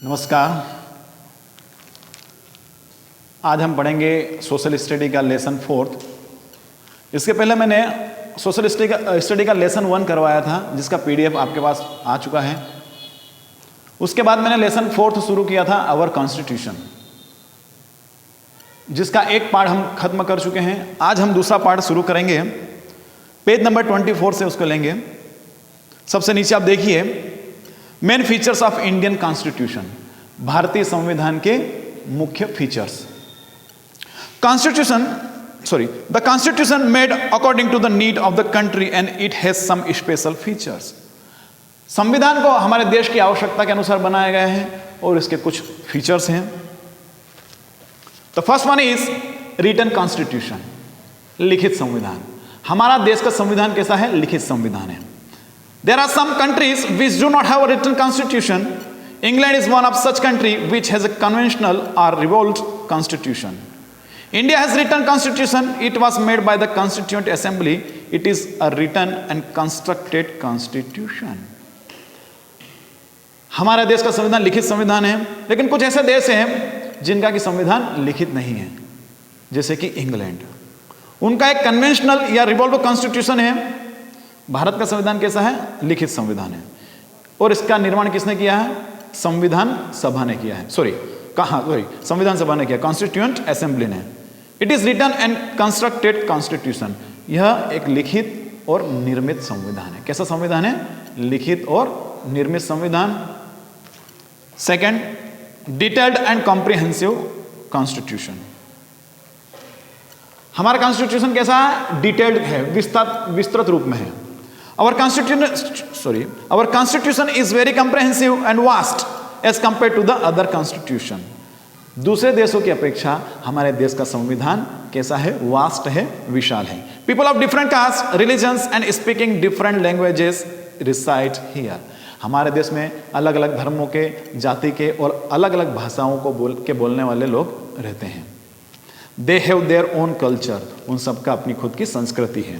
नमस्कार। आज हम पढ़ेंगे सोशल स्टडी का लेसन 4। इसके पहले मैंने सोशल स्टडी का लेसन 1 करवाया था, जिसका पीडीएफ आपके पास आ चुका है। उसके बाद मैंने लेसन 4 शुरू किया था, आवर कॉन्स्टिट्यूशन, जिसका एक पार्ट हम खत्म कर चुके हैं। आज हम दूसरा पार्ट शुरू करेंगे, पेज नंबर 24 से उसको लेंगे। सबसे नीचे आप देखिए, main features of Indian constitution, भारतीय संविधान के मुख्य features. The constitution made according to the need of the country and it has some special features. संविधान को हमारे देश की आवश्यकता के अनुसार बनाया गया है और इसके कुछ फीचर्स हैं। The first one is written constitution, लिखित संविधान। हमारा देश का संविधान कैसा है? लिखित संविधान है। There are some countries which do not have a written constitution. England is one of such country which has a conventional or revolt constitution. India has written constitution. It was made by the Constituent Assembly. It is a written and constructed constitution. हमारे देश का संविधान लिखित संविधान है, लेकिन कुछ ऐसे देश हैं जिनका कि संविधान लिखित नहीं है, जैसे कि इंग्लैंड। उनका एक कन्वेंशनल या रिवोल्ट कॉन्स्टिट्यूशन है। भारत का संविधान कैसा है? लिखित संविधान है। और इसका निर्माण किसने किया है? संविधान सभा ने किया है। संविधान सभा ने किया, कॉन्स्टिट्यूएंट असेंबली ने। It is written and constructed constitution. यह एक लिखित और निर्मित संविधान है। कैसा संविधान है? लिखित और निर्मित संविधान। Second, detailed and comprehensive constitution. हमारा कॉन्स्टिट्यूशन कैसा है? डिटेल्ड है, विस्तृत रूप में है। Our constitution is very comprehensive and vast as compared to the other constitution. दूसरे देशों की अपेक्षा हमारे देश का संविधान कैसा है? वास्ट है, विशाल है। People of different castes, religions and speaking different languages reside here. हमारे देश में अलग अलग धर्मों के, जाति के और अलग अलग भाषाओं को बोलने वाले लोग रहते हैं। They have their own culture. उन सबका अपनी खुद की संस्कृति है।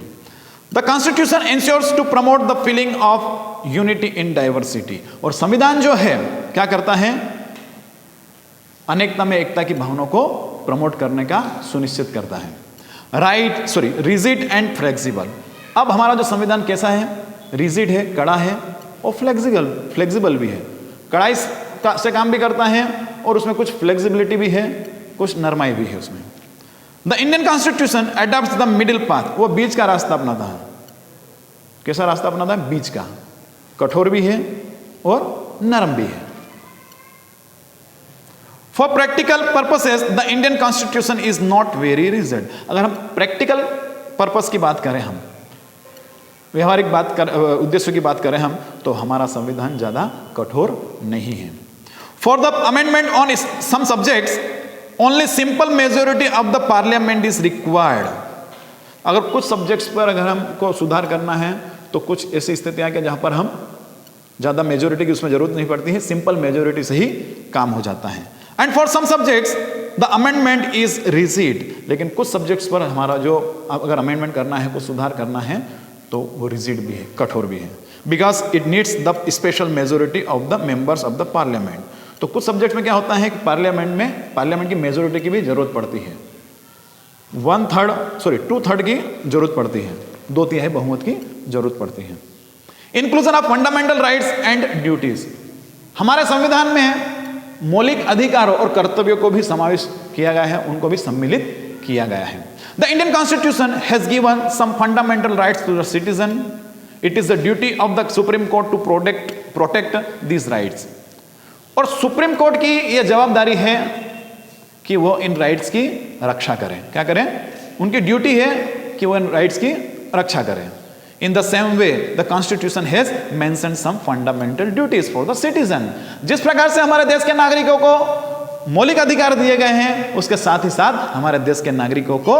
The Constitution ensures to promote the feeling of unity in diversity. और संविधान जो है क्या करता है? अनेकता में एकता की भावना को प्रमोट करने का सुनिश्चित करता है। Rigid and flexible. अब हमारा जो संविधान कैसा है? रिजिड है, कड़ा है, और फ्लेक्सिबल भी है। कड़ाई से काम भी करता है और उसमें कुछ फ्लेक्सिबिलिटी भी है, कुछ नरमाई भी है उसमें। The Indian constitution adopts the middle path. वो बीच का रास्ता अपनाता है। कैसा रास्ता अपनाता है? बीच का। कठोर भी है और नरम भी है। For practical purposes the Indian constitution is not very rigid. अगर हम प्रैक्टिकल पर्पस की बात करें, हम व्यवहारिक उद्देश्य की बात करें हम, तो हमारा संविधान ज्यादा कठोर नहीं है। For the amendment on some subjects only simple majority of the parliament is required. अगर कुछ सब्जेक्ट्स पर अगर हमको सुधार करना है तो कुछ ऐसी स्थितियां कि जहां पर हम ज्यादा मेजोरिटी की उसमें जरूरत नहीं पड़ती है, सिंपल मेजोरिटी से ही काम हो जाता है। And for some subjects the amendment is rigid. लेकिन कुछ सब्जेक्ट्स पर हमारा जो अगर अमेंडमेंट करना है, कुछ सुधार करना है, तो वो रिजिड भी है, कठोर भी है। Because it needs the special majority of the members of the parliament. तो कुछ सब्जेक्ट में क्या होता है कि पार्लियामेंट की मेजोरिटी की भी जरूरत पड़ती है। 2/3 की जरूरत पड़ती है, 2/3 बहुमत की जरूरत पड़ती है। Inclusion of fundamental rights and duties. हमारे संविधान में मौलिक अधिकारों और कर्तव्यों को भी समावेश किया गया है, उनको भी सम्मिलित किया गया है। The Indian constitution has given some fundamental rights to the citizen. It is the duty of the supreme court to protect these rights. और सुप्रीम कोर्ट की यह जवाबदारी है कि वो इन राइट्स की रक्षा करें। क्या करें? उनकी ड्यूटी है कि वो इन राइट्स की रक्षा करें। In the same way the constitution has mentioned some fundamental duties for the citizen. जिस प्रकार से हमारे देश के नागरिकों को मौलिक अधिकार दिए गए हैं, उसके साथ ही साथ हमारे देश के नागरिकों को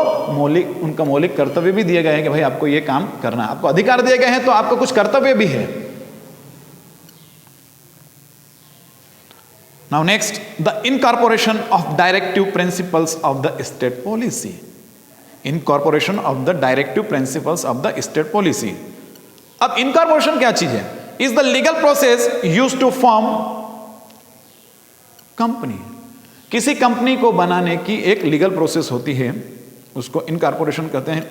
उनका मौलिक कर्तव्य भी दिए गए हैं कि भाई आपको ये काम करना है। आपको अधिकार दिए गए हैं तो आपको कुछ कर्तव्य भी है। Now next, the incorporation of directive principles of the state policy. Incorporation of the directive principles of the state policy. अब incorporation क्या चीज है? Is the legal process used to form company, किसी कंपनी को बनाने की एक लीगल प्रोसेस होती है, उसको इनकॉर्पोरेशन कहते हैं।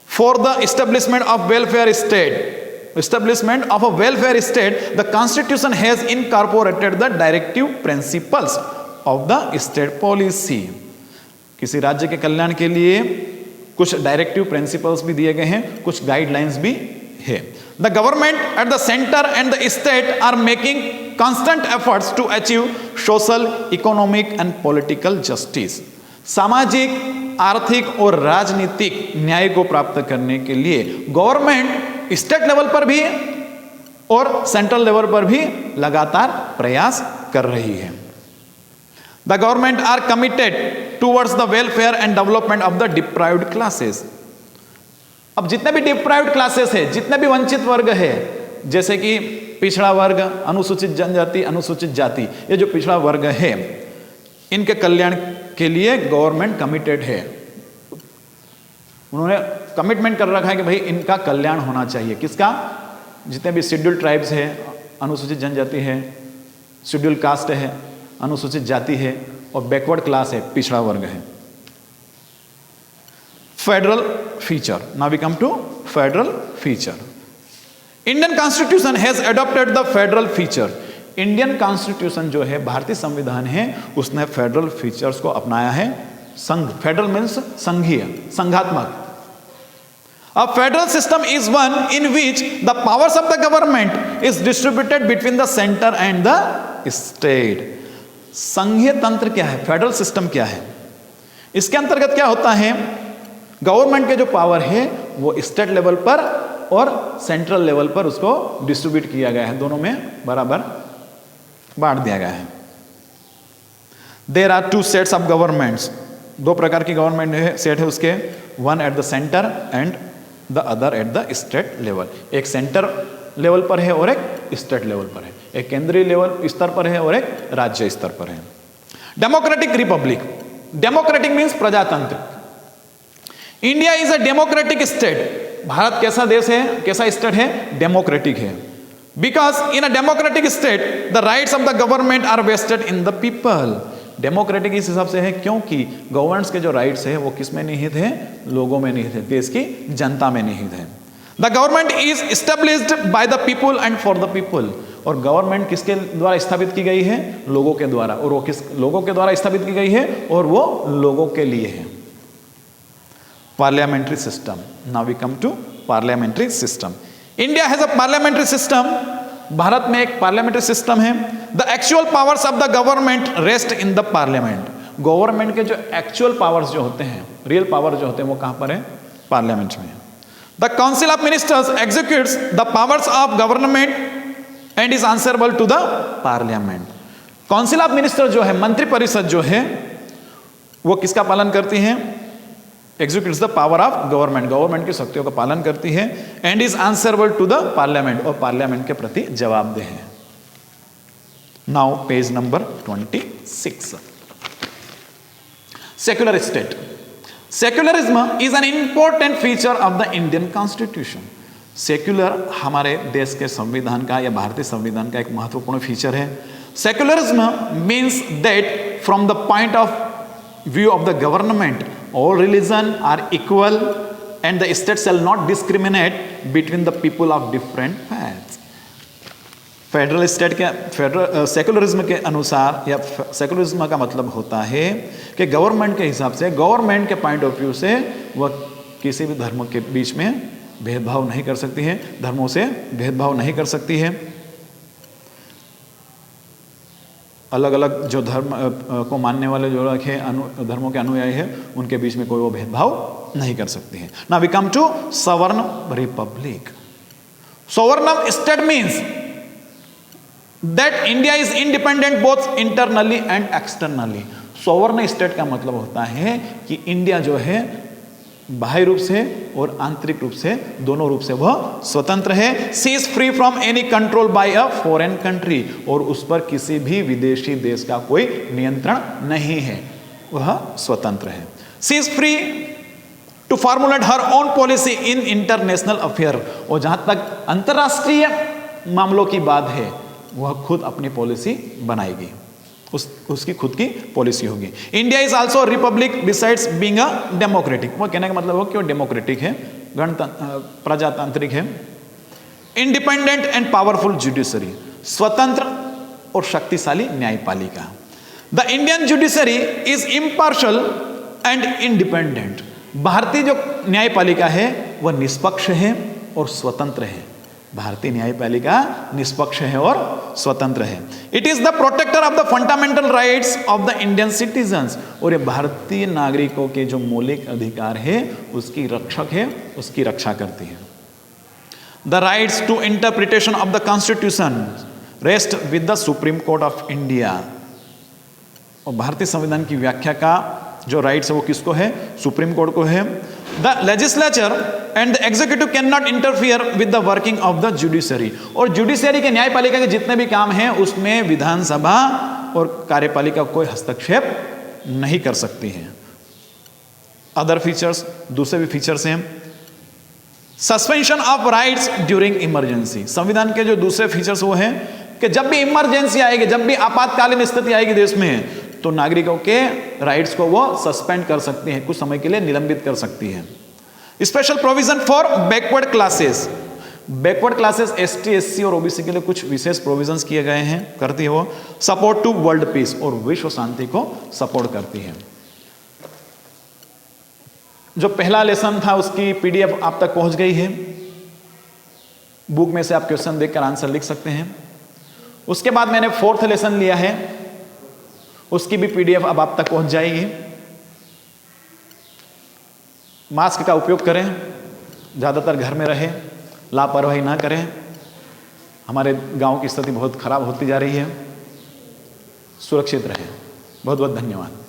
For the establishment of welfare state, establishment of a welfare state, the constitution has incorporated the directive principles of the state policy. किसी राज्य के कल्याण के लिए कुछ डायरेक्टिव प्रिंसिपल्स भी दिए गए हैं, कुछ गाइडलाइंस भी है। The government at the centre and the state are making constant efforts to achieve social, economic and political justice. सामाजिक, आर्थिक और राजनीतिक न्याय को प्राप्त करने के लिए गवर्नमेंट स्टेट लेवल पर भी और सेंट्रल लेवल पर भी लगातार प्रयास कर रही है। The government are committed towards the welfare and development of the deprived classes. अब जितने भी डिप्राइव्ड क्लासेस है, जितने भी वंचित वर्ग है, जैसे कि पिछड़ा वर्ग, अनुसूचित जनजाति, अनुसूचित जाति, ये जो पिछड़ा वर्ग है, इनके कल्याण के लिए गवर्नमेंट कमिटेड है। उन्होंने कमिटमेंट कर रखा है कि भाई इनका कल्याण होना चाहिए। किसका? जितने भी शेड्यूल्ड ट्राइब्स है, अनुसूचित जनजाति है, शेड्यूल्ड कास्ट है, अनुसूचित जाति है और बैकवर्ड क्लास है, पिछड़ा वर्ग है। Federal feature, now we come to federal feature. Indian constitution has adopted the federal feature. Indian constitution जो है, भारतीय संविधान है, उसने फेडरल फीचर्स को अपनाया है। संघ, फेडरल मीन्स संघीय, संघात्मक। A federal system is one in which the powers of the government is distributed between the center and the state. संघीय तंत्र क्या है? फेडरल सिस्टम क्या है? इसके अंतर्गत क्या होता है? गवर्नमेंट के जो पावर है वो स्टेट लेवल पर और सेंट्रल लेवल पर उसको डिस्ट्रीब्यूट किया गया है, दोनों में बराबर बांट दिया गया है। There are two sets of governments, दो प्रकार की गवर्नमेंट सेट है उसके, one at the centre and the other at the state level. एक सेंटर लेवल पर है और एक स्टेट लेवल पर है, एक केंद्रीय लेवल स्तर पर है और एक राज्य स्तर पर है। डेमोक्रेटिक रिपब्लिक, डेमोक्रेटिक मीन्स प्रजातंत्र। India is a democratic state. भारत कैसा देश है, कैसा स्टेट है? डेमोक्रेटिक है। Because in a democratic state the rights of the government are vested in the people. Democratic इस हिसाब से है क्योंकि गवर्नेंस के जो राइट्स है वो किस में निहित है? लोगों में निहित है, देश की जनता में निहित है। The government is established by the people and for the people. और गवर्नमेंट किसके द्वारा स्थापित की गई है? लोगों के द्वारा। और वो किस लोगों के द्वारा स्थापित की गई है? और वो लोगों के लिए है। Parliamentary system, now we come to parliamentary system. India has a parliamentary system. भारत में एक पार्लियामेंट्री सिस्टम है। The actual powers of the government rest in the parliament. Government के जो एक्चुअल पावर्स जो होते हैं, रियल पावर जो होते हैं, वो कहां पर है? पार्लियामेंट में। The council of ministers executes the powers of government and is answerable to the parliament. Council of minister जो है, मंत्रिपरिषद जो है, वो किसका पालन करती है? Executes the power of government, government की शक्तियों का पालन करती है। And is answerable to the parliament, और पार्लियामेंट के प्रति जवाबदेह है। Now page number 26। Secular state. Secularism is an important feature of the Indian constitution. Secular हमारे देश के संविधान का या भारतीय संविधान का एक महत्वपूर्ण फीचर है। Secularism means that from the point of view of the government all religion are equal and the state shall not discriminate between the people of different faiths. Federal state के फेडरल सेकुलरिज्म के अनुसार या secularism का मतलब होता है कि government के हिसाब से, गवर्नमेंट के पॉइंट ऑफ व्यू से वह किसी भी धर्म के बीच में भेदभाव नहीं कर सकती है, धर्मों से भेदभाव नहीं कर सकती है। अलग अलग जो धर्म को मानने वाले जो लोग हैं, धर्मों के अनुयायी हैं, उनके बीच में कोई वो भेदभाव नहीं कर सकती है। Now we come to sovereign republic. Sovereign state means that India is independent both internally and externally. Sovereign state का मतलब होता है कि इंडिया जो है बाह्य रूप से और आंतरिक रूप से, दोनों रूप से वह स्वतंत्र है। She is free from any control by a foreign country, और उस पर किसी भी विदेशी देश का कोई नियंत्रण नहीं है, वह स्वतंत्र है। She is free to formulate her own policy in international affair. और जहां तक अंतरराष्ट्रीय मामलों की बात है, वह खुद अपनी पॉलिसी बनाएगी, उसकी खुद की पॉलिसी होगी। India is also Republic besides being a democratic, वो कहने का मतलब हो कि वो डेमोक्रेटिक है, प्रजातांत्रिक है। इंडिपेंडेंट एंड पावरफुल जुडिशरी, स्वतंत्र और शक्तिशाली न्यायपालिका। The Indian judiciary is impartial and independent, भारतीय जो न्यायपालिका है वह निष्पक्ष है और स्वतंत्र है। भारतीय न्यायपालिका निष्पक्ष है और स्वतंत्र है। It is the protector of the fundamental rights of the Indian citizens, और ये भारतीय नागरिकों के जो मौलिक अधिकार है उसकी रक्षक है, उसकी रक्षा करती है। The rights to interpretation of the constitution rest with the supreme court of India, और भारतीय संविधान की व्याख्या का जो राइट्स है वो किसको है? सुप्रीम कोर्ट को है। The legislature and the executive can not interfere with the working of the judiciary, और जुडिशरी के न्यायपालिका के जितने भी काम हैं उसमें विधानसभा और कार्यपालिका कोई हस्तक्षेप नहीं कर सकती है। अदर फीचर्स, दूसरे भी फीचर्स हैं। Suspension of rights during emergency, संविधान के जो दूसरे फीचर्स वो हैं कि जब भी इमरजेंसी आएगी, जब भी आपातकालीन स्थिति आएगी देश में, तो नागरिकों के राइट्स को वो सस्पेंड कर सकती हैं, कुछ समय के लिए निलंबित कर सकती है। Special provision for backward classes, backward classes ST, SC और ओबीसी के लिए कुछ विशेष प्रोविजंस किए गए हैं, करती है वो। सपोर्ट टू वर्ल्ड पीस, और विश्व शांति को सपोर्ट करती है। जो पहला लेसन था उसकी पीडीएफ आप तक पहुंच गई है, बुक में से आप क्वेश्चन देखकर आंसर लिख सकते हैं। उसके बाद मैंने फोर्थ लेसन लिया है, उसकी भी पीडीएफ अब आप तक पहुंच जाएगी। मास्क का उपयोग करें, ज़्यादातर घर में रहें, लापरवाही ना करें। हमारे गांव की स्थिति बहुत खराब होती जा रही है, सुरक्षित रहें। बहुत बहुत धन्यवाद।